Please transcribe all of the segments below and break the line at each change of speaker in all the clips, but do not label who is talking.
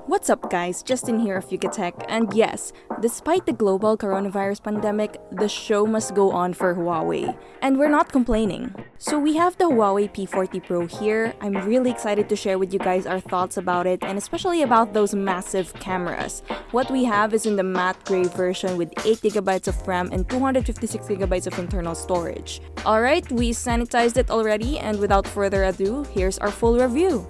What's up guys, Justin here of YugaTech, and yes, despite the global coronavirus pandemic, the show must go on for Huawei, and we're not complaining. So we have the Huawei P40 Pro here. I'm really excited to share with you guys our thoughts about it, and especially about those massive cameras. What we have is in the matte gray version with 8GB of RAM and 256GB of internal storage. Alright, we sanitized it already, and without further ado, here's our full review.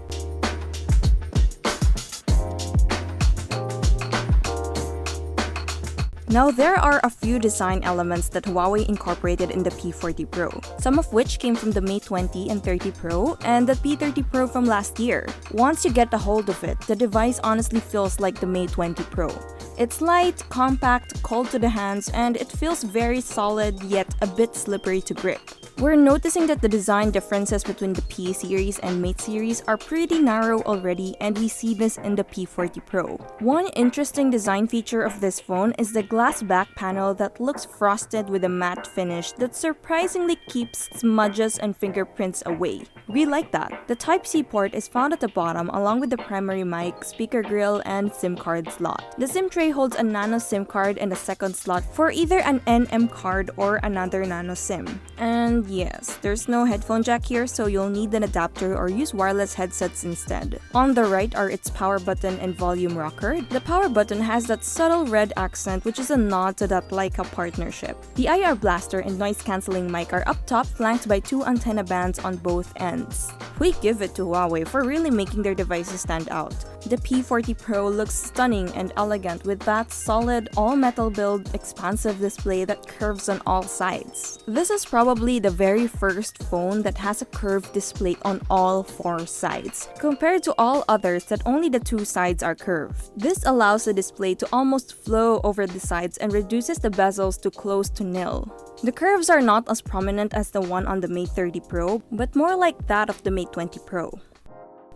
Now, there are a few design elements that Huawei incorporated in the P40 Pro, some of which came from the Mate 20 and 30 Pro and the P30 Pro from last year. Once you get a hold of it, the device honestly feels like the Mate 20 Pro. It's light, compact, cold to the hands, and it feels very solid yet a bit slippery to grip. We're noticing that the design differences between the P series and Mate series are pretty narrow already, and we see this in the P40 Pro. One interesting design feature of this phone is the glass back panel that looks frosted with a matte finish that surprisingly keeps smudges and fingerprints away. We like that. The Type-C port is found at the bottom along with the primary mic, speaker grill, and SIM card slot. The SIM tray holds a nano SIM card and a second slot for either an NM card or another nano SIM. And yes, there's no headphone jack here, so you'll need an adapter or use wireless headsets instead. On the right are its power button and volume rocker. The power button has that subtle red accent, which is a nod to that Leica partnership. The IR blaster and noise-canceling mic are up top, flanked by two antenna bands on both ends. We give it to Huawei for really making their devices stand out. The P40 Pro looks stunning and elegant with that solid, all-metal build, expansive display that curves on all sides. This is probably the very first phone that has a curved display on all four sides, compared to all others that only the two sides are curved. This allows the display to almost flow over the sides and reduces the bezels to close to nil. The curves are not as prominent as the one on the Mate 30 Pro, but more like that of the Mate 20 Pro.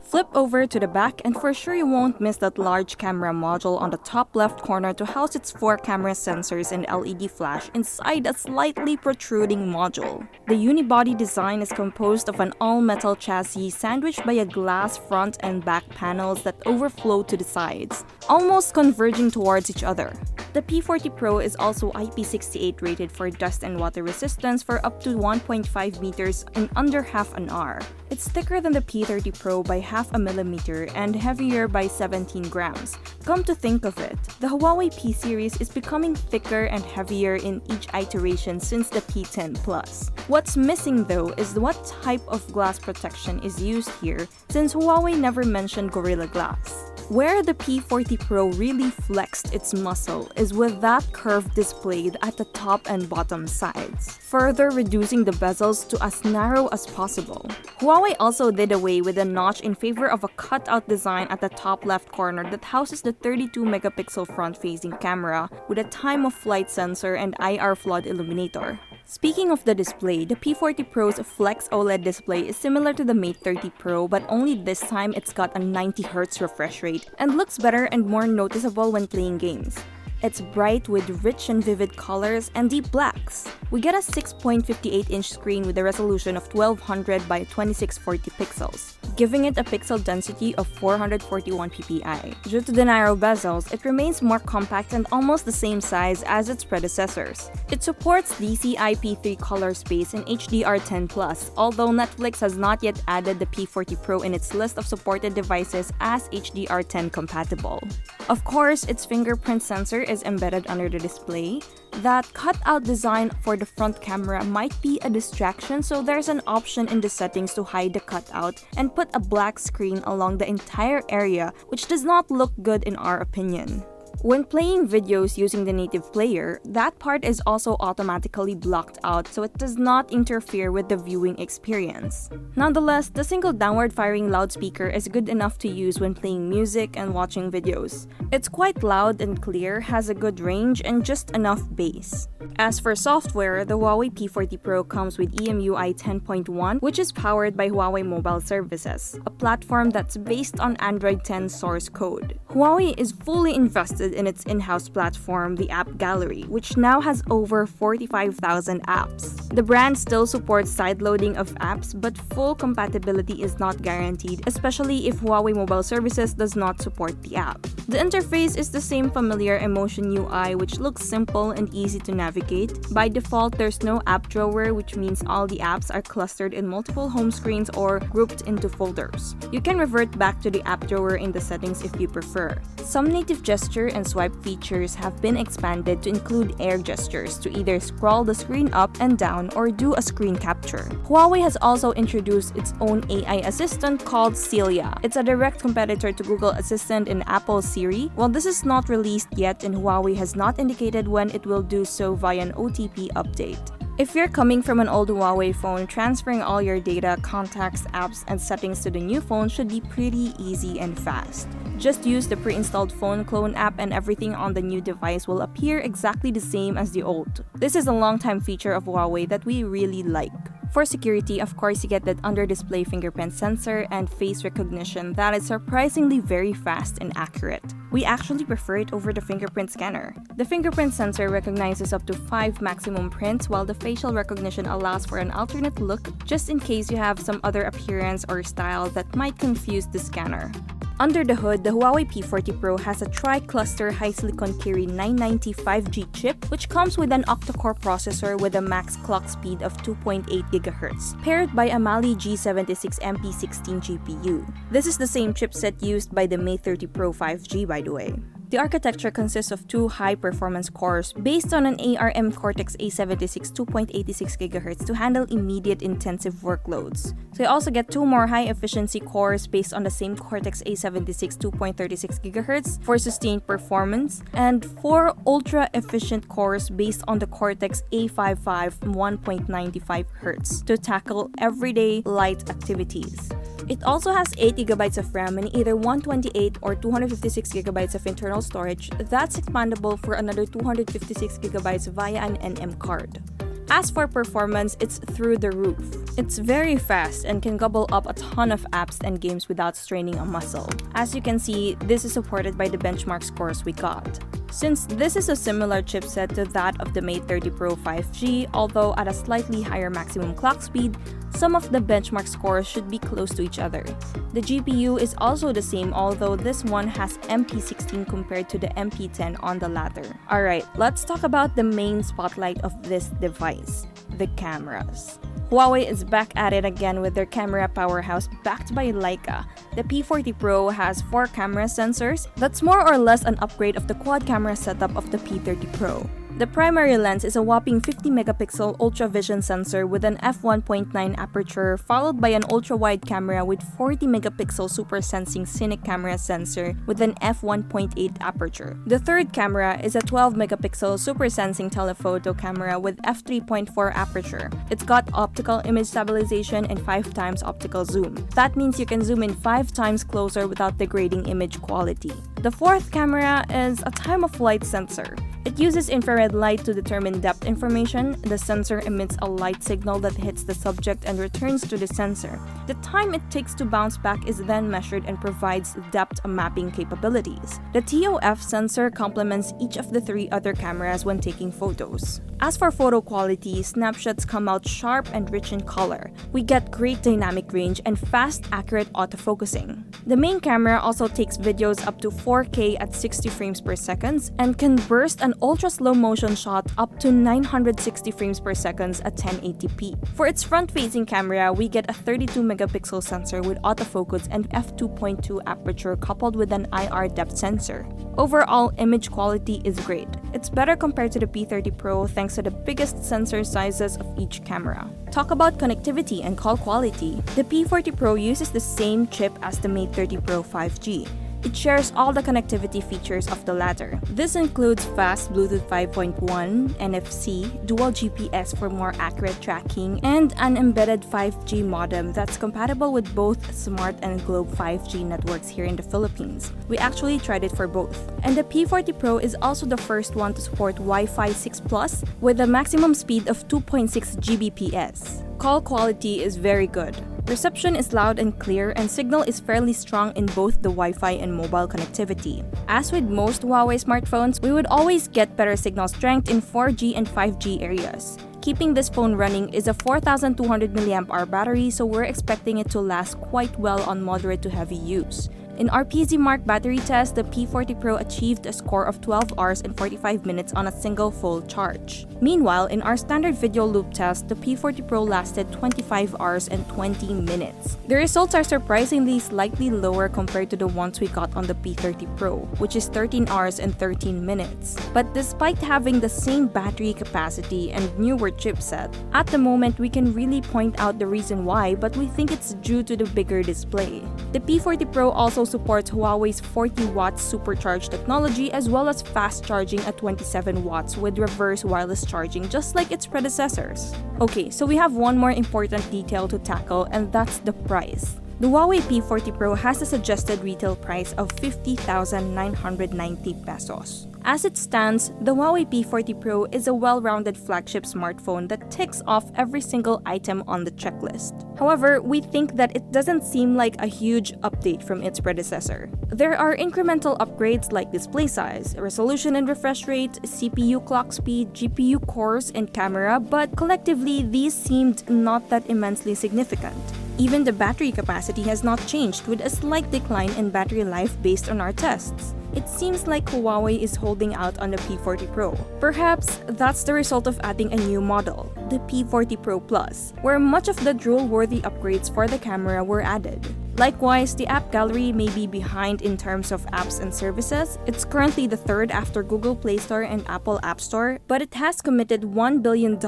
Flip over to the back and for sure you won't miss that large camera module on the top left corner to house its 4 camera sensors and LED flash inside a slightly protruding module. The unibody design is composed of an all-metal chassis sandwiched by a glass front and back panels that overflow to the sides, almost converging towards each other. The P40 Pro is also IP68 rated for dust and water resistance for up to 1.5 meters in under half an hour. It's thicker than the P30 Pro by half a millimeter and heavier by 17 grams. Come to think of it, the Huawei P series is becoming thicker and heavier in each iteration since the P10 Plus. What's missing though is what type of glass protection is used here, since Huawei never mentioned Gorilla Glass. Where the P40 Pro really flexed its muscle is with that curved display at the top and bottom sides, further reducing the bezels to as narrow as possible. Huawei also did away with a notch in favor of a cutout design at the top left corner that houses the 32-megapixel front-facing camera with a time-of-flight sensor and IR flood illuminator. Speaking of the display, the P40 Pro's Flex OLED display is similar to the Mate 30 Pro, but only this time it's got a 90Hz refresh rate and looks better and more noticeable when playing games. It's bright with rich and vivid colors and deep blacks. We get a 6.58-inch screen with a resolution of 1200 by 2640 pixels, giving it a pixel density of 441 ppi. Due to the narrow bezels, it remains more compact and almost the same size as its predecessors. It supports DCI-P3 color space and HDR10+, although Netflix has not yet added the P40 Pro in its list of supported devices as HDR10 compatible. Of course, its fingerprint sensor is embedded under the display. That cutout design for the front camera might be a distraction, so there's an option in the settings to hide the cutout and put a black screen along the entire area, which does not look good in our opinion. When playing videos using the native player, that part is also automatically blocked out so it does not interfere with the viewing experience. Nonetheless, the single downward-firing loudspeaker is good enough to use when playing music and watching videos. It's quite loud and clear, has a good range, and just enough bass. As for software, the Huawei P40 Pro comes with EMUI 10.1, which is powered by Huawei Mobile Services, a platform that's based on Android 10 source code. Huawei is fully invested in its in-house platform, the App Gallery, which now has over 45,000 apps. The brand still supports sideloading of apps, but full compatibility is not guaranteed, especially if Huawei Mobile Services does not support the app. The interface is the same familiar Emotion UI, which looks simple and easy to navigate. By default, there's no app drawer, which means all the apps are clustered in multiple home screens or grouped into folders. You can revert back to the app drawer in the settings if you prefer. Some native gesture and swipe features have been expanded to include air gestures to either scroll the screen up and down or do a screen capture. Huawei has also introduced its own AI assistant called Celia. It's a direct competitor to Google Assistant and Apple's Siri. While this is not released yet and Huawei has not indicated when it will do so via an OTP update. If you're coming from an old Huawei phone, transferring all your data, contacts, apps, and settings to the new phone should be pretty easy and fast. Just use the pre-installed phone clone app and everything on the new device will appear exactly the same as the old. This is a long-time feature of Huawei that we really like. For security, of course, you get that under-display fingerprint sensor and face recognition that is surprisingly very fast and accurate. We actually prefer it over the fingerprint scanner. The fingerprint sensor recognizes up to 5 maximum prints, while the facial recognition allows for an alternate look just in case you have some other appearance or style that might confuse the scanner. Under the hood, the Huawei P40 Pro has a tri-cluster high-silicon Kirin 990 5G chip, which comes with an octa-core processor with a max clock speed of 2.8 GHz, paired by a Mali G76 MP16 GPU. This is the same chipset used by the Mate 30 Pro 5G, by the way. The architecture consists of 2 high-performance cores based on an ARM Cortex-A76 2.86 GHz to handle immediate intensive workloads. So you also get 2 more high-efficiency cores based on the same Cortex-A76 2.36 GHz for sustained performance, and 4 ultra-efficient cores based on the Cortex-A55 1.95 Hz to tackle everyday light activities. It also has 8GB of RAM and either 128 or 256GB of internal storage that's expandable for another 256GB via an NM card. As for performance, it's through the roof. It's very fast and can gobble up a ton of apps and games without straining a muscle. As you can see, this is supported by the benchmark scores we got. Since this is a similar chipset to that of the Mate 30 Pro 5G, although at a slightly higher maximum clock speed, some of the benchmark scores should be close to each other. The GPU is also the same, although this one has MP16 compared to the MP10 on the latter. Alright, let's talk about the main spotlight of this device, the cameras. Huawei is back at it again with their camera powerhouse backed by Leica. The P40 Pro has 4 camera sensors. That's more or less an upgrade of the quad camera setup of the P30 Pro. The primary lens is a whopping 50-megapixel ultra-vision sensor with an f1.9 aperture, followed by an ultra-wide camera with 40-megapixel super-sensing cine camera sensor with an f1.8 aperture. The third camera is a 12-megapixel super-sensing telephoto camera with f3.4 aperture. It's got optical image stabilization and 5 times optical zoom. That means you can zoom in 5 times closer without degrading image quality. The fourth camera is a time-of-flight sensor. It uses infrared light to determine depth information. The sensor emits a light signal that hits the subject and returns to the sensor. The time it takes to bounce back is then measured and provides depth mapping capabilities. The TOF sensor complements each of the 3 other cameras when taking photos. As for photo quality, snapshots come out sharp and rich in color. We get great dynamic range and fast, accurate autofocusing. The main camera also takes videos up to 4K at 60 frames per second and can burst an ultra-slow motion shot up to 960 frames per second at 1080p. For its front-facing camera, we get a 32-megapixel sensor with autofocus and f2.2 aperture coupled with an IR depth sensor. Overall, image quality is great. It's better compared to the P30 Pro thanks to the biggest sensor sizes of each camera. Talk about connectivity and call quality. The P40 Pro uses the same chip as the Mate 30 Pro 5G. It shares all the connectivity features of the latter. This includes fast Bluetooth 5.1, NFC, dual GPS for more accurate tracking, and an embedded 5G modem that's compatible with both Smart and Globe 5G networks here in the Philippines. We actually tried it for both. And the P40 Pro is also the first one to support Wi-Fi 6 Plus with a maximum speed of 2.6 Gbps. Call quality is very good. Reception is loud and clear, and signal is fairly strong in both the Wi-Fi and mobile connectivity. As with most Huawei smartphones, we would always get better signal strength in 4G and 5G areas. Keeping this phone running is a 4,200 mAh battery, so we're expecting it to last quite well on moderate to heavy use. In our PZmark battery test, the P40 Pro achieved a score of 12 hours and 45 minutes on a single full charge. Meanwhile, in our standard video loop test, the P40 Pro lasted 25 hours and 20 minutes. The results are surprisingly slightly lower compared to the ones we got on the P30 Pro, which is 13 hours and 13 minutes. But despite having the same battery capacity and newer chipset, at the moment we can really point out the reason why, but we think it's due to the bigger display. The P40 Pro also supports Huawei's 40 watts supercharged technology as well as fast charging at 27 watts with reverse wireless charging just like its predecessors. Okay, so we have one more important detail to tackle, and that's the price. The Huawei P40 Pro has a suggested retail price of 50,990 pesos. As it stands, the Huawei P40 Pro is a well-rounded flagship smartphone that ticks off every single item on the checklist. However, we think that it doesn't seem like a huge update from its predecessor. There are incremental upgrades like display size, resolution and refresh rate, CPU clock speed, GPU cores, and camera, but collectively these seemed not that immensely significant. Even the battery capacity has not changed, with a slight decline in battery life based on our tests. It seems like Huawei is holding out on the P40 Pro. Perhaps that's the result of adding a new model, the P40 Pro Plus, where much of the drool-worthy upgrades for the camera were added. Likewise, the app gallery may be behind in terms of apps and services. It's currently the third after Google Play Store and Apple App Store, but it has committed $1 billion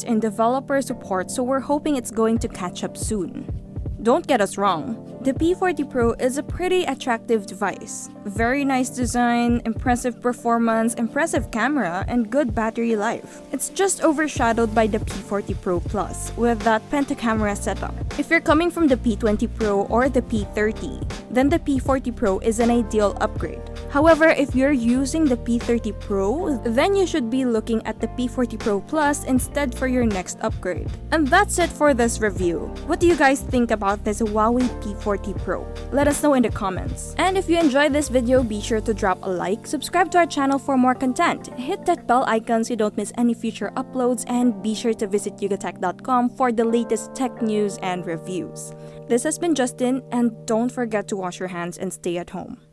in developer support, so we're hoping it's going to catch up soon. Don't get us wrong, the P40 Pro is a pretty attractive device. Very nice design, impressive performance, impressive camera, and good battery life. It's just overshadowed by the P40 Pro Plus with that penta-camera setup. If you're coming from the P20 Pro or the P30, then the P40 Pro is an ideal upgrade. However, if you're using the P30 Pro, then you should be looking at the P40 Pro Plus instead for your next upgrade. And that's it for this review. What do you guys think about this Huawei P40 Pro? Let us know in the comments. And if you enjoyed this video, be sure to drop a like, subscribe to our channel for more content, hit that bell icon so you don't miss any future uploads, and be sure to visit YugaTech.com for the latest tech news and reviews. This has been Justin, and don't forget to wash your hands and stay at home.